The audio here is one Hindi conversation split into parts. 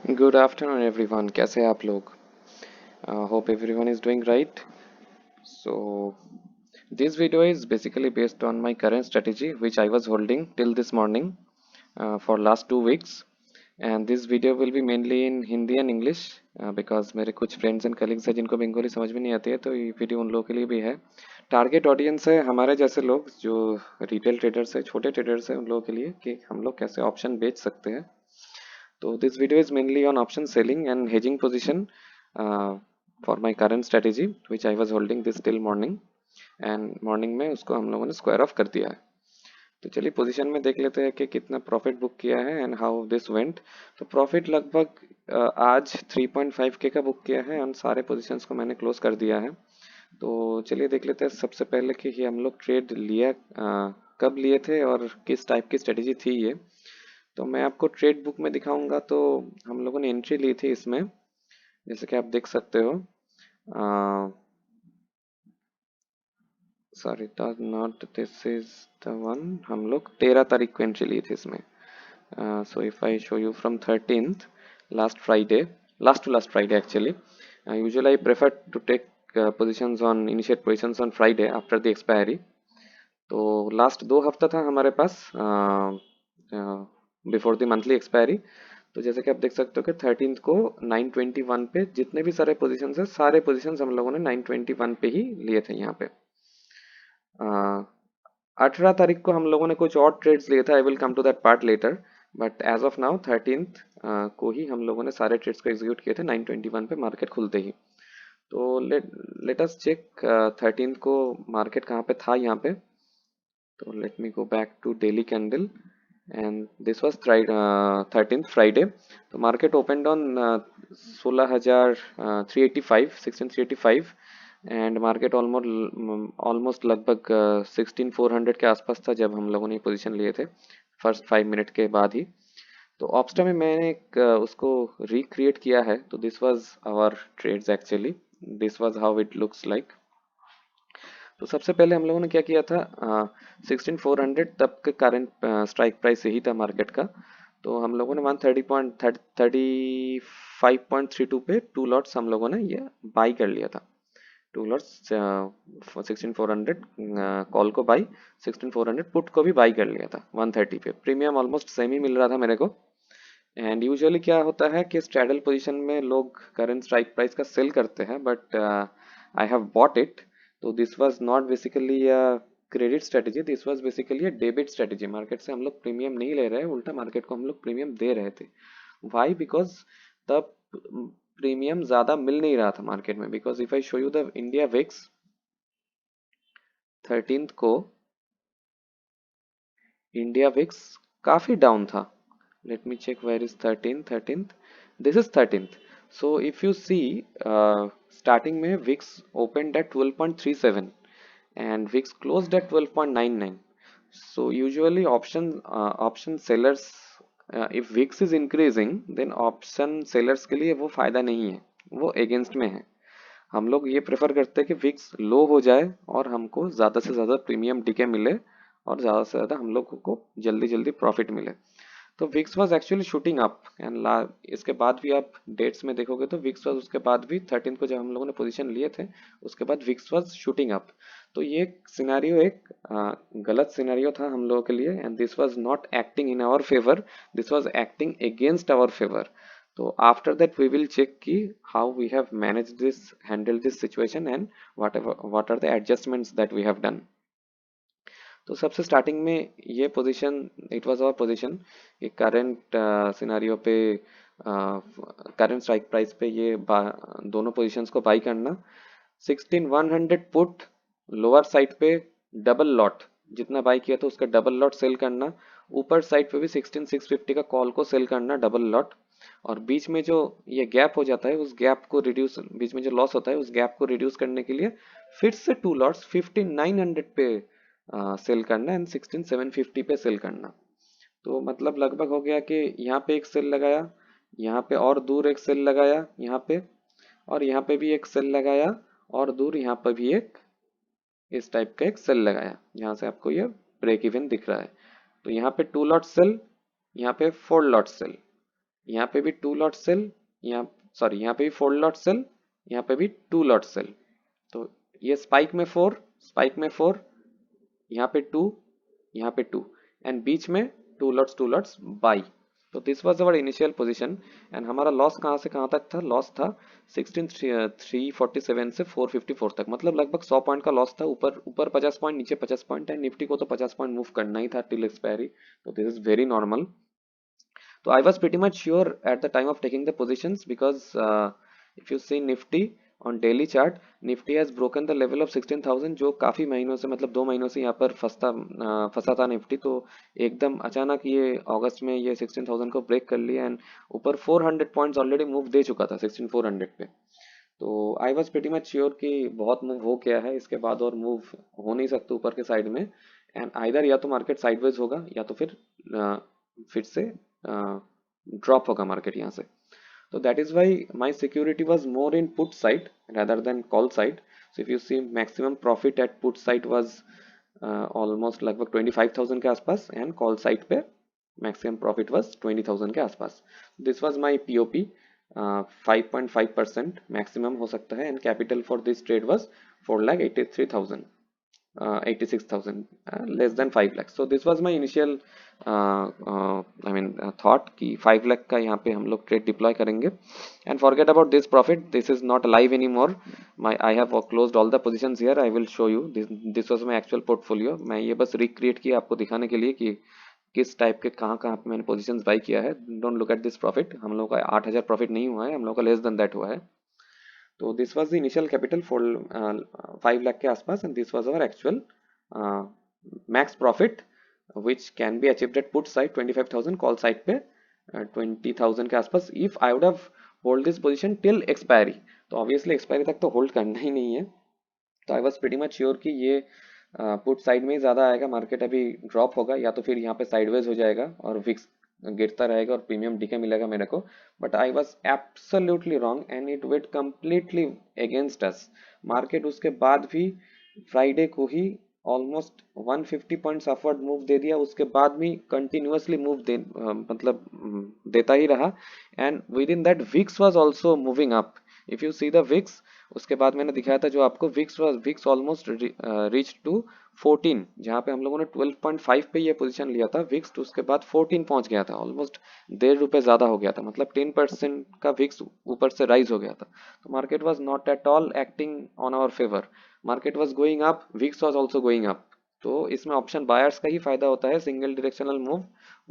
Good afternoon, everyone. कैसे हैं आप लोग? Hope everyone is doing right. So, this video is basically based on my current strategy, which I was holding till this morning for last 2 weeks. And this video will be mainly in Hindi and English because मेरे कुछ friends and colleagues हैं जिनको बंगाली समझ में नहीं आती है, तो ये वीडियो उन लोगों के लिए भी है. टारगेट ऑडियंस है हमारे जैसे लोग जो रिटेल ट्रेडर्स है, छोटे ट्रेडर्स हैं, उन लोगों के लिए कि हम लोग कैसे ऑप्शन बेच सकते हैं. So this video is mainly on option selling and hedging position for my current strategy which I was holding this till morning and morning में उसको हम लोगों ने स्क्वायर ऑफ कर दिया है. तो चलिए पोजीशन में देख लेते हैं कि कितना प्रॉफिट बुक किया है एंड हाउ दिस वेंट. तो प्रॉफिट लगभग आज 3.5 के का बुक किया है और सारे पोजीशंस को मैंने क्लोज कर दिया है. तो चलिए देख लेते हैं सबसे पहले कि ये हम लोग ट्रेड लिया कब लिए थे और किस टाइप की स्ट्रेटेजी थी ये. तो मैं आपको ट्रेड बुक में दिखाऊंगा. तो हम लोगों ने एंट्री ली थी इसमें, जैसे कि आप देख सकते हो. Sorry, not this is the one. हम लोग 13 तारीख को एंट्री ली थी इसमें. So if I show you from 13th, last Friday, last to last Friday actually. Usually I prefer to take positions on initiate positions on Friday after the expiry. तो लास्ट 2 हफ्ता था हमारे पास बिफोर द मंथली एक्सपायरी. तो जैसे कि आप देख सकते हो कि 13th को 921 पे जितने भी सारे पोजीशंस है, सारे पोजीशंस हम लोगों ने 921 पे ही लिए थे यहाँ पे. 18 तारीख को हम लोगों ने कुछ और ट्रेड्स लिए थे. I will come to that part later. But as of now 13th को ही हम लोगों ने सारे ट्रेड्स को एग्जीक्यूट किए थे 921 पे मार्केट खुलते ही. तो लेट अस चेक 13th को मार्केट कहाँ पे था यहाँ पे. तो let me go back to daily candle and this was 13th Friday. तो market opened on 16,385, 16,385 and market almost लगभग 16,400 के आसपास था जब हम लोगों ने पोजीशन लिए थे फर्स्ट 5 मिनट के बाद ही. तो ऑप्स्टा में मैंने एक उसको रिक्रिएट किया है. तो this was our trades actually. This was how it looks like. तो सबसे पहले हम लोगों ने क्या किया था, 16,400 तब के करंट स्ट्राइक प्राइस यही था मार्केट का. तो हम लोगों ने 130.35.32 पे 2 लॉट्स हम लोगों ने ये बाई कर लिया था. 2 लॉट्स 16,400 कॉल को बाई, 16,400 पुट को भी बाई कर लिया था 130 पे. प्रीमियम ऑलमोस्ट सेम ही मिल रहा था मेरे को. एंड यूजुअली क्या होता है कि स्ट्रैडल पोजीशन में लोग करंट स्ट्राइक प्राइस का सेल करते हैं, but I have bought it. तो this was not basically a credit strategy, this was basically a debit strategy. Market से हम लोग प्रीमियम नहीं ले रहे हैं, उल्टा मार्केट को हम लोग प्रीमियम दे रहे थे. वाई? बिकॉज तब प्रीमियम ज्यादा मिल नहीं रहा था मार्केट में. Because if I show you the India VIX 13th को, इंडिया विक्स काफी डाउन था. Let me check where is 13th. This is 13th. So if you see, starting में VIX opened at 12.37 and VIX closed at 12.99. So usually option sellers, if VIX is increasing, then option sellers के लिए वो फायदा नहीं है, वो अगेंस्ट में है. हम लोग ये प्रेफर करते हैं कि विक्स लो हो जाए और हमको ज़्यादा से ज़्यादा प्रीमियम टिके मिले और ज़्यादा से ज़्यादा हम लोग को जल्दी जल्दी प्रॉफिट मिले. तो VIX was actually shooting up and इसके बाद भी आप डेट्स में देखोगे तो विक्स वाज उसके बाद भी 13 को जब हम लोगों ने पोजीशन लिए थे उसके बाद विक्स वाज शूटिंग अप. तो ये सिनेरियो एक गलत सिनेरियो था हम लोगों के लिए and this was not acting in our favour, this was acting against our favour. तो after that we will check की how we have manage this, handle this situation and what are the adjustments that we have done. तो सबसे स्टार्टिंग में ये position, it was our position कि करंट सिनेरियो पे, करंट स्ट्राइक प्राइस पे ये दोनों पोजीशंस को बाई करना. 16,100 पुट लोअर साइड पे डबल लॉट, जितना बाई किया था उसका डबल लॉट सेल करना. ऊपर साइड पे भी 16,650 का कॉल को सेल करना डबल लॉट. और बीच में जो ये गैप हो जाता है उस गैप को रिड्यूस, बीच में जो लॉस होता है उस गैप को रिड्यूस करने के लिए फिर से 2 लॉट्स 15,900 पे सेल करना एंड 16,750 पे सेल करना. तो मतलब लगभग हो गया कि यहाँ पे एक सेल लगाया, यहाँ पे और दूर एक सेल लगाया यहाँ पे, और यहाँ पे भी एक सेल लगाया और दूर यहाँ पे भी एक इस टाइप का एक सेल लगाया. यहाँ से आपको ये ब्रेक इवन दिख रहा है. तो यहाँ पे 2 लॉट सेल, यहाँ पे 4 लॉट सेल. यहाँ पे भी 2 लॉट सेल, यहाँ सॉरी यहाँ पे भी 4 लॉट सेल, यहाँ पे भी 2 लॉट सेल। तो ये स्पाइक में 4, स्पाइक में 4, यहाँ पे 2, यहाँ पे 2, एंड बीच में 2 लॉट्स बाई। तो this was our initial position. And हमारा लॉस कहाँ से कहाँ तक था? लॉस था 16,347 से 454 तक, मतलब लगभग 100 पॉइंट का लॉस था। ऊपर ऊपर 50 पॉइंट, नीचे 50 पॉइंट, एंड निफ्टी को तो 50 पॉइंट मूव करना ही था टिल एक्सपायरी। तो this is very normal. So I was pretty much sure at the time of taking the positions because if you see Nifty on daily chart, Nifty has broken the level of 16,000, जो काफी महीनों से, मतलब 2 महीनों से यहाँ पर फंसा था निफ्टी। तो एकदम अचानक ये अगस्त में ये 16,000 को ब्रेक कर लिया, एंड ऊपर 400 पॉइंट्स ऑलरेडी मूव दे चुका था 16,400 पे। तो I was pretty much sure कि बहुत मूव हो गया है, इसके बाद और मूव हो नहीं सकते ऊपर के साइड में। एंड आइदर या तो मार्केट साइडवेज होगा, या तो फिर से ड्रॉप होगा मार्केट यहाँ से। So that is why my security was more in put side rather than call side. So if you see, maximum profit at put side was almost लगभग 25,000 के आसपास, and call side पे maximum profit was 20,000 के आसपास। This was my POP, 5.5% maximum हो सकता है, and capital for this trade was 4,83,000, 86,000, less than 5 lakhs. So this was my initial thought कि 5 lakh का यहाँ पे हम लोग ट्रेड डिप्लॉय करेंगे। And forget about this profit, this is not live any more. My I have closed all the positions here, I will show you this was my actual portfolio. मैं ये बस रिक्रिएट किया आपको दिखाने के लिए कि किस टाइप के कहाँ कहाँ पे मैंने पोजीशंस बाई किया है। Don't look at this profit, हम लोग का 8,000 प्रॉफिट नहीं हुआ है, हम लोग का लेस देन दैट हुआ है। तो this was the initial capital for 5 lakh के आसपास, and this was our actual max profit which can be achieved at put side 25,000, call side पे 20,000 के आसपास। if I would have hold this position till expiry, तो obviously expiry तक तो होल्ड करना ही नहीं है। तो I was pretty much sure कि ये पुट साइड में ही ज़्यादा आएगा, मार्केट अभी ड्रॉप होगा, या तो फिर यहाँ पे साइडवेज हो जाएगा और विक्स गिरता रहेगा और प्रीमियम डीके मिलेगा मेरे को। But I was absolutely wrong, and it went completely against us. Market उसके बाद भी फ्राइडे को ही ऑलमोस्ट 150 पॉइंट्स अपवर्ड मूव दे दिया, उसके बाद भी कंटिन्यूअसली मूव मतलब देता ही रहा। And within that VIX was also moving up. If you see the VIX, उसके बाद मैंने दिखाया था जो आपको, विक्स ऑलमोस्ट रीच टू 14, जहाँ पे हम लोगों ने 12.5 पे ये पोजीशन लिया था विक्स, तो उसके बाद 14 पहुंच गया था, ऑलमोस्ट ₹1.5 ज्यादा हो गया था, मतलब 10% का विक्स ऊपर से राइज हो गया था। तो market was not at all acting on our favour, market was going up, VIX was also going up. तो इसमें ऑप्शन बायर्स का ही फायदा होता है, single directional move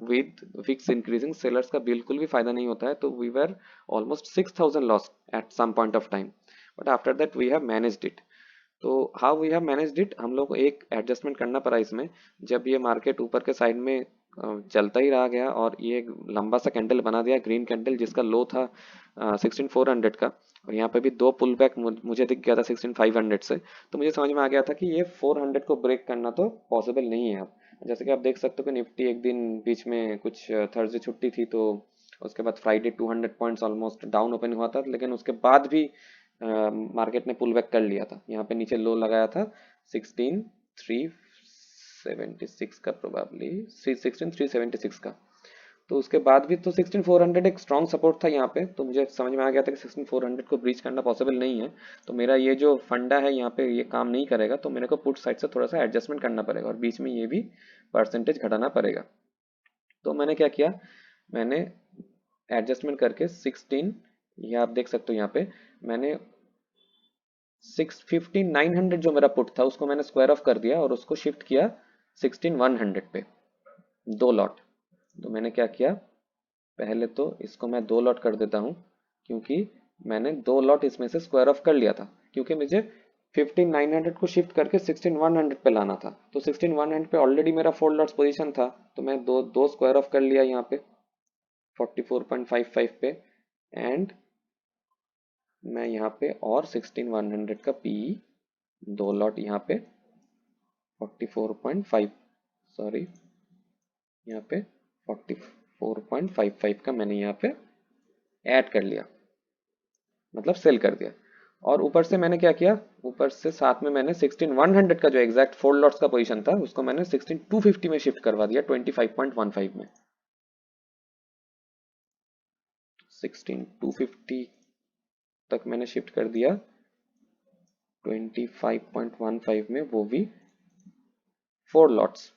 with VIX increasing, sellers का बिल्कुल भी फायदा नहीं होता है। तो we were almost 6,000 loss at some point of time, but after that we have managed it. तो how we have managed it, हम लोग को एक एडजस्टमेंट करना पड़ा इसमें। जब ये मार्केट ऊपर के साइड में चलता ही रहा गया, और ये एक लंबा सा कैंडल बना दिया, ग्रीन कैंडल, जिसका लो था 16,400 का, और यहाँ पे भी दो पुल बैक मुझे दिख गया था 16,500 से। तो मुझे समझ में आ गया था कि ये 400 को ब्रेक करना तो पॉसिबल नहीं है अब। जैसे कि आप देख सकते हो कि निफ्टी एक दिन बीच में कुछ थर्सडे छुट्टी थी, तो उसके बाद Friday 200 points almost down open हुआ था, लेकिन उसके बाद भी मार्केट ने पुल बैक कर लिया था। यहाँ पे नीचे लो लगाया था 16,376 का, प्रोबेबली 16,376 का। तो उसके बाद भी तो 16,400 एक स्ट्रॉन्ग सपोर्ट था यहाँ पे, तो मुझे समझ में आ गया था कि 16,400 को ब्रीच करना पॉसिबल नहीं है। तो मेरा ये जो फंडा है यहाँ पे ये काम नहीं करेगा, तो मेरे को पुट साइड से थोड़ा सा एडजस्टमेंट करना पड़ेगा, और बीच में ये भी परसेंटेज घटाना पड़ेगा। तो मैंने क्या किया, मैंने एडजस्टमेंट करके 16, ये आप देख सकते हो यहाँ पे, मैंने 6,900 जो मेरा पुट था उसको मैंने स्क्वायर ऑफ कर दिया, और उसको शिफ्ट किया 16,100 पे, 2 लॉट। तो मैंने क्या किया, पहले तो इसको मैं 2 लॉट कर देता हूँ, क्योंकि मैंने 2 लॉट इसमें से स्क्वायर ऑफ कर लिया था, क्योंकि मुझे 15,900 को शिफ्ट करके 16,100 पे लाना था। तो 16,100 पे ऑलरेडी मेरा 4 लॉट्स पोजीशन था, तो मैं दो दो स्क्वायर ऑफ कर लिया यहाँ पे 44.55 पे, एंड मैं यहाँ पे और 16,100 का पी 2 लॉट यहाँ पे 44.5, सॉरी यहाँ पे 44.55 का मैंने यहाँ पे ऐड कर लिया, मतलब सेल कर दिया। और ऊपर से मैंने क्या किया, ऊपर से साथ में मैंने 16,100 का जो एग्जैक्ट 4 लॉट्स का पोजीशन था उसको मैंने 16,250 में शिफ्ट करवा दिया 25.15 में। 16250 तक मैंने शिफ्ट कर दिया 25.15 में, वो भी 4 लॉट्स।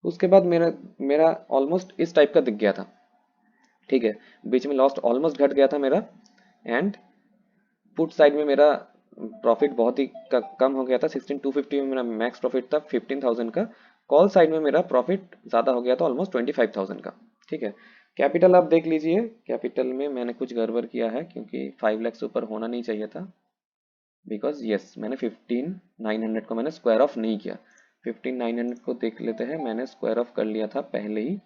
उसके बाद मेरा मेरा ऑलमोस्ट इस टाइप का दिख गया था, ठीक है। बीच में लॉस्ट ऑलमोस्ट घट गया था मेरा, एंड पुट साइड में मेरा प्रॉफिट बहुत ही कम हो गया था। 16250 में मेरा मैक्स प्रॉफिट था 15,000 का। कॉल साइड में मेरा प्रॉफिट ज़्यादा हो गया था, ऑलमोस्ट 25,000 का, ठीक है। कैपिटल आप देख लीजिए, कैपिटल में मैंने कुछ गड़बड़ किया है क्योंकि 5 लाख से ऊपर होना नहीं चाहिए था, बिकॉज यस मैंने 15,900 को मैंने स्क्वायर ऑफ नहीं किया। 15,900 को देख लेते हैं, मैंने स्क्वायर ऑफ कर लिया था पहले ही,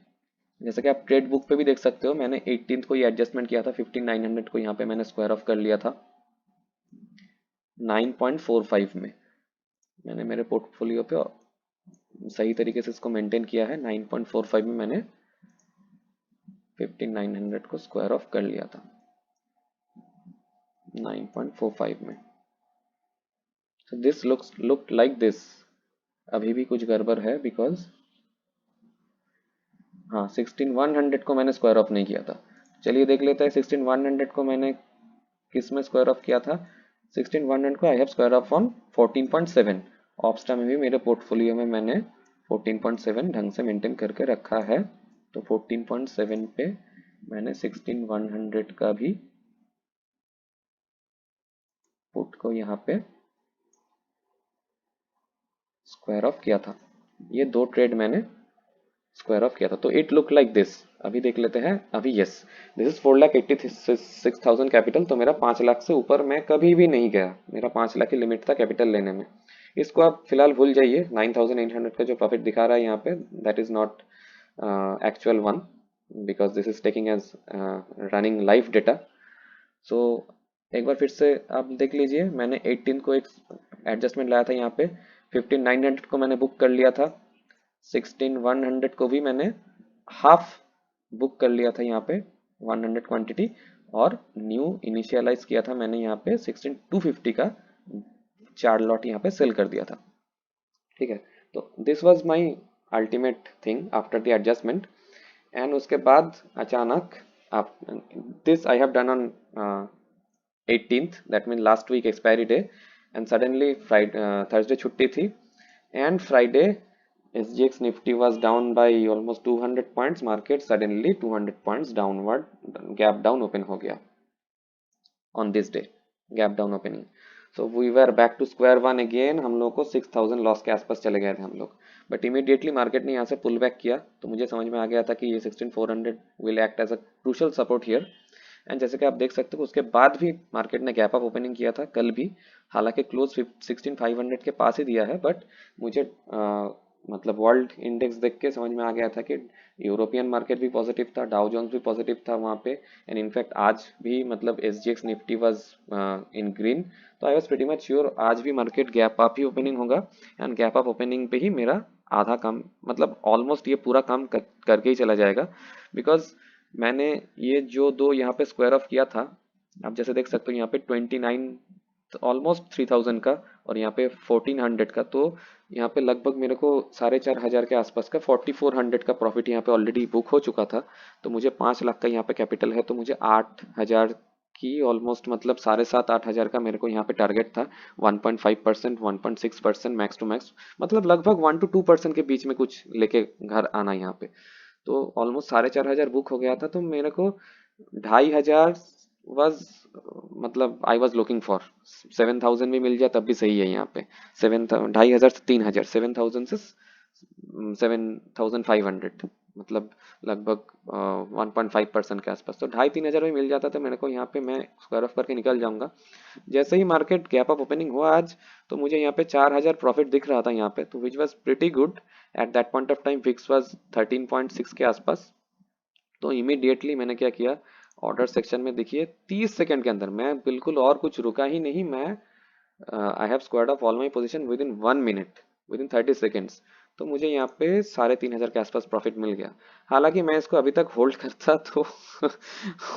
जैसे कि आप ट्रेड बुक पे भी देख सकते हो। मैंने 18th को ये एडजस्टमेंट किया था, 15,900 को यहाँ पे मैंने स्क्वायर ऑफ कर लिया था 9.45 में। मैंने मेरे पोर्टफोलियो पे सही तरीके से इसको मेंटेन किया है। 9.45 में मैंने 15,900 को स्क्वायर ऑफ कर लिया था 9.45 में। so this looked like this। अभी भी कुछ गड़बड़ है बिकॉज हाँ 16,100 को मैंने स्क्वायर ऑफ नहीं किया था। चलिए देख लेते हैं 16,100 को मैंने किस में स्क्वायर ऑफ किया था। 16,100 को I have square of on 14.7। ऑप्स्टा में भी मेरे पोर्टफोलियो में मैंने 14.7 ढंग से मेंटेन करके रखा है, तो 14.7 पे मैंने 16,100 का भी पुट को यहाँ पे स्क्वायर ऑफ किया था। ये दो ट्रेड मैंने स्क्वायर ऑफ किया था, तो इट लुक लाइक दिस। अभी देख लेते हैं। अभी यस दिस इज 4,86,000 कैपिटल, तो मेरा 5 लाख से ऊपर मैं कभी भी नहीं गया। मेरा 5 लाख की लिमिट था कैपिटल लेने में। इसको आप फिलहाल भूल जाइए। 9,800 का जो प्रॉफिट दिखा रहा है यहाँ पे, that is not actual one, because this is taking as running live data. So एक बार फिर से आप देख लीजिए, मैंने 18 को एक एडजस्टमेंट लाया था यहाँ पे। 15,900 को मैंने बुक कर लिया था। 16,100 को भी मैंने हाफ बुक कर लिया था यहाँ पे 100 क्वांटिटी, और न्यू इनिशियलाइज किया था मैंने यहाँ पे 16,250 का 4 लॉट यहाँ पे सेल कर दिया था, ठीक है। तो this was my ultimate thing after the adjustment. And उसके बाद अचानक आप this I have done on 18th, that mean last week expiry day, and suddenly Friday Thursday छुट्टी थी, and Friday SGX Nifty was down by almost 200 points. Market suddenly 200 points downward, gap down open हो गया on this day, gap down opening। so we were back to square one again। हम लोग को 6,000 लॉस के आसपास चले गए थे हम लोग, बट इमीडिएटली मार्केट ने यहाँ से पुल बैक किया, तो मुझे समझ में आ गया था कि ये 16,400 will act as a crucial support here. And जैसे कि आप देख सकते हो, उसके बाद भी मार्केट ने गैप अप ओपनिंग किया था कल भी। हालांकि क्लोज 16,500 के पास ही दिया है, बट मुझे मतलब वर्ल्ड इंडेक्स देख के समझ में आ गया था कि यूरोपियन मार्केट भी पॉजिटिव था, डाउ जोन्स भी पॉजिटिव था वहाँ पे। एंड इनफैक्ट आज भी मतलब SGX Nifty was in green. तो I was pretty much sure आज भी मार्केट गैप अप ही ओपनिंग होगा, एंड गैप अप ओपनिंग पे ही मेरा आधा काम, मतलब ऑलमोस्ट ये पूरा काम करके ही चला जाएगा। बिकॉज मैंने ये जो दो यहाँ पे स्क्वायर ऑफ किया था, आप जैसे देख सकते हो यहाँ पे 29 ऑलमोस्ट 3,000 का, और यहाँ पे 1,400 का, तो यहाँ पे लगभग मेरे को 4,500 के आसपास का 4,400 का प्रॉफिट यहाँ पे ऑलरेडी बुक हो चुका था। तो मुझे 5 लाख का यहाँ पे कैपिटल है, तो मुझे 8,000 की ऑलमोस्ट मतलब 7,500-8,000 का मेरे को यहाँ पे टारगेट था। 1.5%, 1.6% मैक्स टू मैक्स, मतलब लगभग 1 to 2% के बीच में कुछ लेके घर आना यहाँ पे। तो ऑलमोस्ट 4,500 बुक हो गया था, तो मेरे को 2,500 वाज, मतलब आई वाज लुकिंग फॉर 7,000 भी मिल जाए तब भी सही है यहाँ पे। 2,500 से 3,000, 7,000 से 7,500, मतलब लगभग 1.5% के आसपास। तो 2,500-3,000 भी मिल जाता तो मेरे को यहाँ पे मैं स्क्वायर ऑफ करके निकल जाऊंगा। जैसे ही मार्केट गैप अप ओपनिंग हुआ आज, तो मुझे यहाँ पे 4,000 प्रॉफिट दिख रहा था यहाँ पे, तो which was pretty good. At that point of time fix was 13.6 के आसपास। तो इमीडिएटली मैंने क्या किया, ऑर्डर सेक्शन में देखिए 30 सेकंड के अंदर मैं बिल्कुल और कुछ रुका ही नहीं, मैं I have squared of all my position with in 1 minute, with in 30 seconds. तो मुझे यहाँ पे 3,500 के आसपास प्रॉफिट मिल गया। हालांकि मैं इसको अभी तक होल्ड करता तो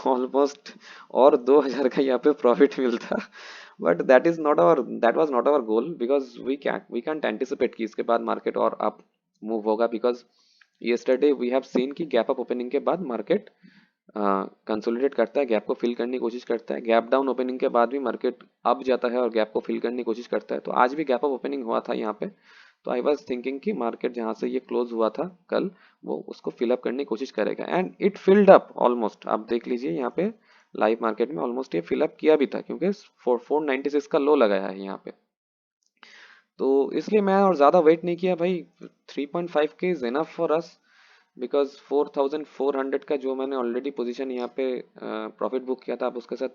ऑलमोस्ट और 2,000 का यहाँ पे प्रॉफिट मिलता, but that was not our goal, because we can't anticipate कि इसके बाद मार्केट और अप मूव होगा। Because yesterday we have seen कि गैप अप ओपनिंग के बाद मार्केट कंसोलिडेट करता है, गैप को फिल करने की कोशिश करता है, गैप डाउन ओपनिंग के बाद भी मार्केट अप जाता है और गैप को फिल करने की कोशिश करता है। तो आज भी गैप अप ओपनिंग हुआ था यहाँ पे। तो आई वॉज थिंकिंग कि मार्केट जहाँ से ये क्लोज हुआ था कल, वो उसको फिल अप करने की कोशिश करेगा, and it filled up almost. आप देख लीजिए यहाँ पे लाइव मार्केट में ऑलमोस्ट ये फिल अप किया भी था, क्योंकि 496 का लो लगाया है यहाँ पे। तो इसलिए मैं और ज़्यादा वेट नहीं किया भाई। 3.5 के is enough for us, because 4400 का जो मैंने ऑलरेडी पोजीशन यहाँ पे प्रॉफिट बुक किया था, आप उसके साथ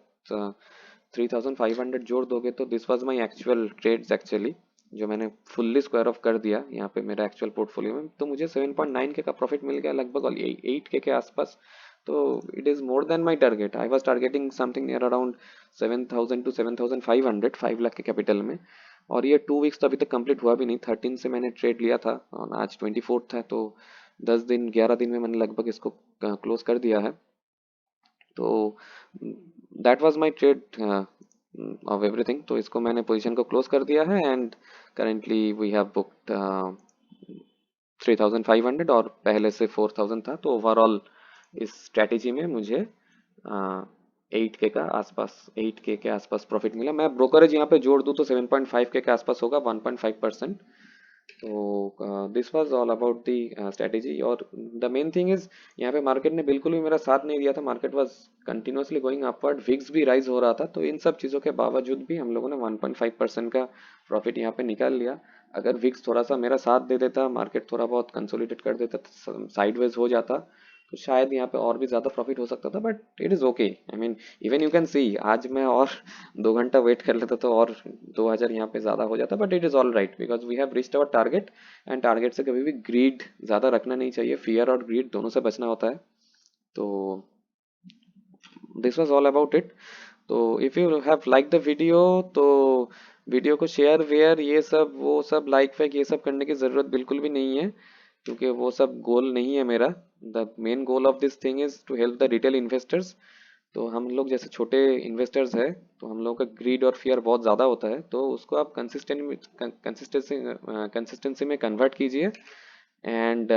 3500 जोड़ दोगे तो this was my actual trades actually, जो मैंने फुल्ली स्क्वायर ऑफ कर दिया यहाँ पे मेरा एक्चुअल पोर्टफोलियो में। तो मुझे 7.9 के का प्रॉफिट मिल गया लगभग, और 8 के आसपास। तो it is more than my target. I was targeting something near around 7000 to 7500, 5 lakh के कैपिटल में। और ये 2 वीक्स तो अभी तक कंप्लीट हुआ भी नहीं। 13 से मैंने ट्रेड लिया था और आज 24th है, तो 10 दिन 11 दिन में मैंने लगभग इसको क्लोज कर दिया है। तो that was my trade of everything. तो इसको मैंने पोजीशन को क्लोज कर दिया है, and currently we have booked 3500, और पहले से 4000 था। तो ओवरऑल इस स्ट्रेटेजी में मुझे 8 के आसपास प्रॉफिट मिला। मैं ब्रोकरेज यहाँ पे जोड़ दूँ तो 7.5 के आसपास होगा, 1.5%। तो this was all about the strategy. और द मेन थिंग इज, यहाँ पे मार्केट ने बिल्कुल भी मेरा साथ नहीं दिया था। Market was continuously going upward, VIX भी राइज हो रहा था। तो इन सब चीज़ों के बावजूद भी हम लोगों ने 1.5% का प्रॉफिट यहाँ पे निकाल लिया। अगर विक्स थोड़ा सा मेरा साथ दे देता, मार्केट थोड़ा बहुत कंसोलिडेट कर देता, साइडवेज हो जाता, तो शायद यहाँ पे और भी ज़्यादा प्रॉफिट हो सकता था। But it is okay. I mean, even you can see, आज मैं और 2 घंटा वेट कर लेता तो और 2000 यहाँ पे ज़्यादा हो जाता। But it is all right, because we have reached our target. And target से कभी भी ग्रीड ज़्यादा रखना नहीं चाहिए, फियर और ग्रीड दोनों से बचना होता है। तो this was all about it. तो if you have like the video, तो वीडियो को शेयर वेयर ये सब वो सब लाइक फैक ये सब करने की ज़रूरत बिल्कुल भी नहीं है, क्योंकि वो सब गोल नहीं है मेरा। The main goal of this thing is to help the retail investors. तो हम लोग जैसे छोटे इन्वेस्टर्स हैं, तो हम लोग का ग्रीड और फियर बहुत ज़्यादा होता है। तो उसको आप कंसिस्टेंसी में कन्वर्ट कीजिए। एंड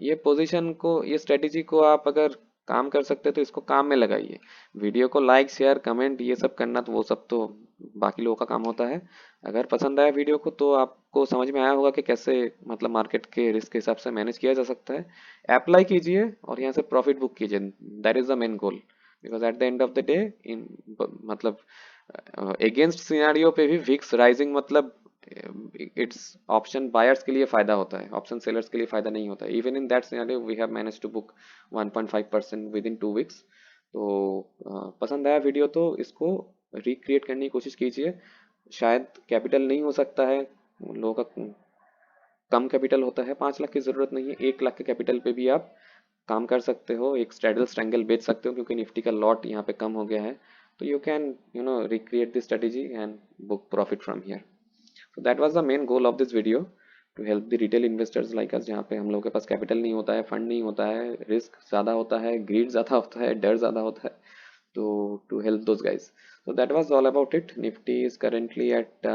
ये पोजीशन को, ये स्ट्रेटेजी को आप अगर काम कर सकते हैं तो इसको काम में लगाइए। वीडियो को लाइक शेयर कमेंट ये सब करना, तो वो सब तो बाकी लोगों का काम होता है। अगर पसंद आया वीडियो को तो आपको समझ में आया होगा कि कैसे मतलब मार्केट के रिस्क के हिसाब से मैनेज किया जा सकता है। अप्लाई कीजिए और यहाँ से प्रॉफिट बुक कीजिए। That is the main goal. Because at the end of the day, in मतलब अगेंस्ट सिनेरियो पे भी विक्स राइजिंग मतलब इट्स ऑप्शन बायर्स के लिए फायदा होता है, ऑप्शन सेलर्स के लिए फायदा नहीं होता है। Even in that scenario we have manage to book 1.5% within 2 weeks. तो पसंद आया वीडियो तो इसको रिक्रिएट करने की कोशिश कीजिए। शायद कैपिटल नहीं हो सकता है, लोगों का कम कैपिटल होता है, 5 लाख की ज़रूरत नहीं है, 1 लाख के कैपिटल पे भी आप काम कर सकते हो, एक स्ट्रेडल स्ट्रैंगल बेच सकते हो, क्योंकि निफ्टी का लॉट यहाँ पे कम हो गया है। तो you can recreate this strategy and book profit from here. So that was the main goal of this video, to help the retail investors like us, जहाँ पे हम लोगों के पास कैपिटल नहीं होता है, फंड नहीं होता है, रिस्क ज़्यादा होता है, ग्रीड ज़्यादा होता है, डर ज़्यादा होता है। तो to help those guys. So that was all about it. Nifty is currently at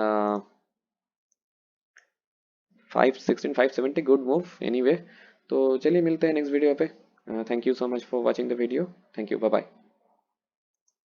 516 570, good move anyway. तो चलिए मिलते हैं नेक्स्ट वीडियो पे। Thank you so much for watching the video. Thank you, bye bye.